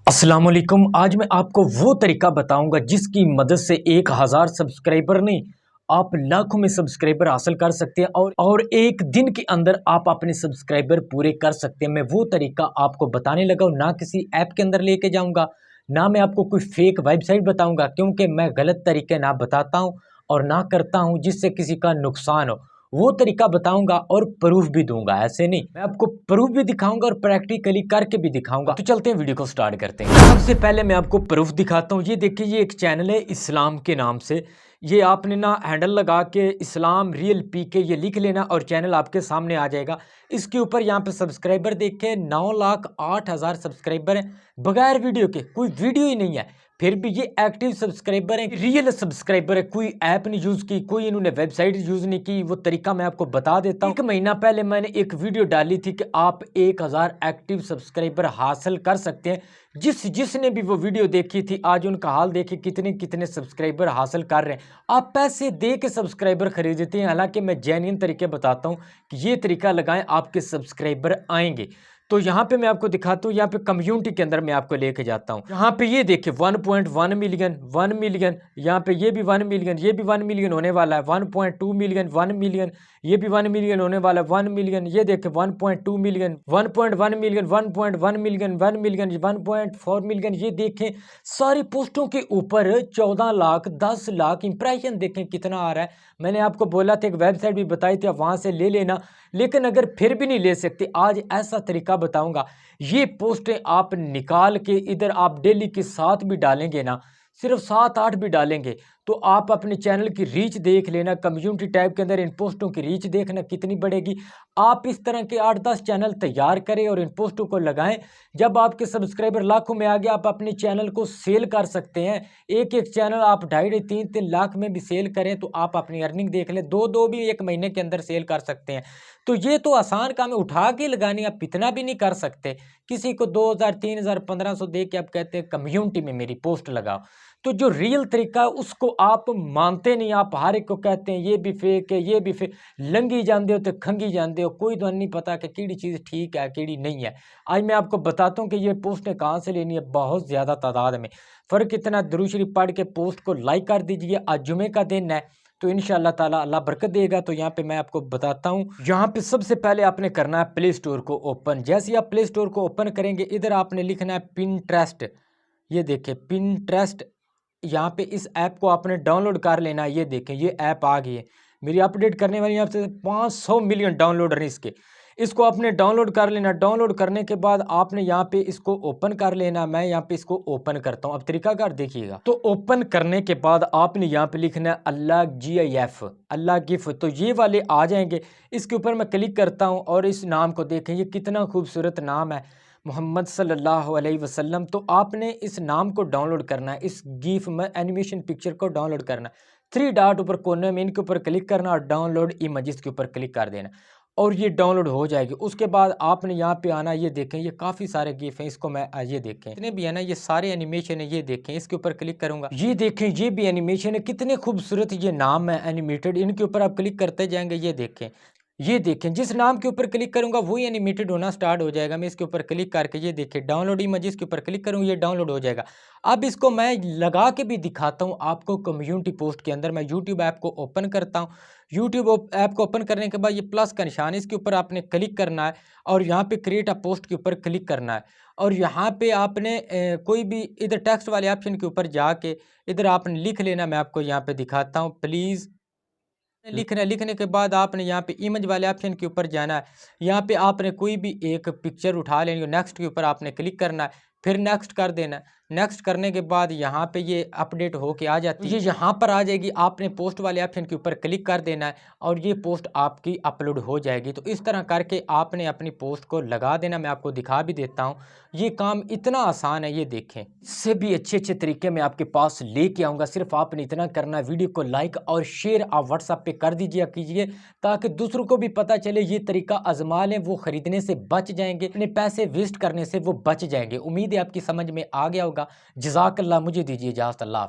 अस्सलाम वालेकुम। आज मैं आपको वो तरीका बताऊंगा जिसकी मदद से 1000 सब्सक्राइबर नहीं, आप लाखों में सब्सक्राइबर हासिल कर सकते हैं और एक दिन के अंदर आप अपने सब्सक्राइबर पूरे कर सकते हैं। मैं वो तरीका आपको बताने लगा हूं, ना किसी ऐप के अंदर लेके जाऊंगा, ना मैं आपको कोई फेक वेबसाइट बताऊंगा, क्योंकि मैं गलत तरीके ना बताता हूं और ना करता हूं जिससे किसी का नुकसान हो। वो तरीका बताऊंगा और प्रूफ भी दूंगा। ऐसे नहीं, मैं आपको प्रूफ भी दिखाऊंगा और प्रैक्टिकली करके भी दिखाऊंगा। तो चलते हैं, वीडियो को स्टार्ट करते हैं। सबसे पहले मैं आपको प्रूफ दिखाता हूँ। ये देखिए, ये एक चैनल है इस्लाम के नाम से। ये आपने ना हैंडल लगा के इस्लाम रियल पीके ये लिख लेना और चैनल आपके सामने आ जाएगा। इसके ऊपर यहाँ पे सब्सक्राइबर देखे 9,08,000 सब्सक्राइबर हैं, बगैर वीडियो के। कोई वीडियो ही नहीं है, फिर भी ये एक्टिव सब्सक्राइबर है, रियल सब्सक्राइबर है। कोई ऐप नहीं यूज की, कोई इन्होंने वेबसाइट यूज नहीं की। वो तरीका मैं आपको बता देता हूँ। 1 महीना पहले मैंने एक वीडियो डाली थी कि आप 1000 एक्टिव सब्सक्राइबर हासिल कर सकते हैं। जिसने भी वो वीडियो देखी थी, आज उनका हाल देखे, कितने कितने सब्सक्राइबर हासिल कर रहे हैं। आप पैसे दे के सब्सक्राइबर खरीदते हैं, हालांकि मैं जेन्युइन तरीके बताता हूँ कि ये तरीका लगाएं, आपके सब्सक्राइबर आएंगे। तो यहाँ पे मैं आपको दिखाता हूँ, यहाँ पे कम्युनिटी के अंदर मैं आपको लेके जाता हूँ। यहाँ पे ये देखिए 1.1 मिलियन, 1 मिलियन, यहाँ पे ये भी 1 मिलियन, ये भी 1 मिलियन होने वाला है। 1.2 मिलियन, 1 मिलियन, ये भी 1 मिलियन होने वाला है। 1 मिलियन, ये देखिए 1.2 million, 1.1 million, 1.1 million, 1 million, 1.4 million. ये देखें, सारी पोस्टों के ऊपर 14 लाख, 10 लाख इंप्रेशन देखें कितना आ रहा है। मैंने आपको बोला था, एक वेबसाइट भी बताई थी, आप वहां से ले लेना। लेकिन अगर फिर भी नहीं ले सकते, आज ऐसा तरीका बताऊंगा। ये पोस्टें आप निकाल के इधर आप डेली के साथ भी डालेंगे ना, सिर्फ 7-8 भी डालेंगे, तो आप अपने चैनल की रीच देख लेना। कम्युनिटी टैब के अंदर इन पोस्टों की रीच देखना कितनी बढ़ेगी। आप इस तरह के 8-10 चैनल तैयार करें और इन पोस्टों को लगाएं। जब आपके सब्सक्राइबर लाखों में आ गए, आप अपने चैनल को सेल कर सकते हैं। एक एक चैनल आप 2.5-3 लाख में भी सेल करें तो आप अपनी अर्निंग देख लें। दो भी 1 महीने के अंदर सेल कर सकते हैं। तो ये तो आसान काम है, उठा के लगानी। आप इतना भी नहीं कर सकते, किसी को 2000, 3000, 1500 दे के आप कहते हैं कम्युनिटी में मेरी पोस्ट लगाओ। तो जो रियल तरीका है उसको आप मानते नहीं। आप हर एक को कहते हैं ये भी फेक है, ये भी फेक। लंगी जानते हो तो खंगी जानते हो, कोई तो नहीं पता कि केड़ी चीज़ ठीक है केड़ी नहीं है। आज मैं आपको बताता हूँ कि ये पोस्टें कहाँ से लेनी है, बहुत ज़्यादा तादाद में। फ़र्क इतना, दुरूद शरीफ पढ़ के पोस्ट को लाइक कर दीजिए। आज जुमे का दिन है तो इंशाअल्लाह ताला अल्लाह बरकत देगा। तो यहाँ पे मैं आपको बताता हूँ, यहाँ पे सबसे पहले आपने करना है प्ले स्टोर को ओपन। जैसे ही आप प्ले स्टोर को ओपन करेंगे, इधर आपने लिखना है पिंटरेस्ट। ये देखिए पिंटरेस्ट, यहाँ पे इस ऐप को आपने डाउनलोड कर लेना है। ये देखें, ये ऐप आ गई है मेरी। अपडेट करने वाली यहाँ से 500 मिलियन डाउनलोडर हैं इसके। इसको आपने डाउनलोड कर लेना। डाउनलोड करने के बाद आपने यहाँ पे इसको ओपन कर लेना। मैं यहाँ पे इसको ओपन करता हूँ, अब तरीकाकार देखिएगा। तो ओपन करने के बाद आपने यहाँ पे लिखना है अल्लाह GIF, अल्लाह गिफ। तो ये वाले आ जाएंगे। इसके ऊपर मैं क्लिक करता हूँ और इस नाम को देखें, ये कितना खूबसूरत नाम है, मोहम्मद सल्लल्लाहु अलैहि वसल्लम। तो आपने इस नाम को डाउनलोड करना है, इस गिफ में एनिमेशन पिक्चर को डाउनलोड करना है। 3 डॉट ऊपर कोने में इनके ऊपर क्लिक करना और डाउनलोड इमेजेस के ऊपर क्लिक कर देना और ये डाउनलोड हो जाएगी। उसके बाद आपने यहाँ पे आना। ये देखें, ये काफ़ी सारे गिफ हैं। इसको मैं ये देखें इतने भी है ना, ये सारे एनिमेशन है। ये देखें, इसके ऊपर क्लिक करूंगा, ये देखें, ये भी एनिमेशन है। कितने खूबसूरत ये नाम है एनिमेटेड। इनके ऊपर आप क्लिक करते जाएंगे। ये देखें, जिस नाम के ऊपर क्लिक करूंगा वही एनिमेटेड होना स्टार्ट हो जाएगा। मैं इसके ऊपर क्लिक करके ये देखें डाउनलोड इमेजेस के ऊपर क्लिक करूंगा, ये डाउनलोड हो जाएगा। अब इसको मैं लगा के भी दिखाता हूं आपको कम्युनिटी पोस्ट के अंदर। मैं यूट्यूब ऐप को ओपन करता हूं। यूट्यूब ऐप को ओपन करने के बाद ये प्लस का निशान है, इसके ऊपर आपने क्लिक करना है और यहाँ पे क्रिएट अ पोस्ट के ऊपर क्लिक करना है। और यहाँ पे आपने कोई भी इधर टेक्स्ट वाले ऑप्शन के ऊपर जाके इधर आपने लिख लेना। मैं आपको यहाँ पे दिखाता हूँ, प्लीज़ लिखना। लिखने के बाद आपने यहाँ पे इमेज वाले ऑप्शन के ऊपर जाना है। यहाँ पे आपने कोई भी एक पिक्चर उठा लेनी है, नेक्स्ट के ऊपर आपने क्लिक करना है, फिर नेक्स्ट कर देना है। नेक्स्ट करने के बाद यहाँ पे ये अपडेट होके आ जाती है, ये यहाँ पर आ जाएगी। आपने पोस्ट वाले ऑप्शन के ऊपर क्लिक कर देना है और ये पोस्ट आपकी अपलोड हो जाएगी। तो इस तरह करके आपने अपनी पोस्ट को लगा देना। मैं आपको दिखा भी देता हूँ, ये काम इतना आसान है। ये देखें, इससे भी अच्छे अच्छे तरीके मैं आपके पास लेके आऊँगा। सिर्फ आपने इतना करना है, वीडियो को लाइक और शेयर आप व्हाट्सएप पे कर दीजिए कीजिए, ताकि दूसरों को भी पता चले ये तरीका आजमा लें, वो खरीदने से बच जाएंगे, अपने पैसे वेस्ट करने से वो बच जाएंगे। उम्मीद है आपकी समझ में आ गया होगा। जज़ाकल्लाह, मुझे दीजिए इजाज़त, अल्लाह हाफ़िज़।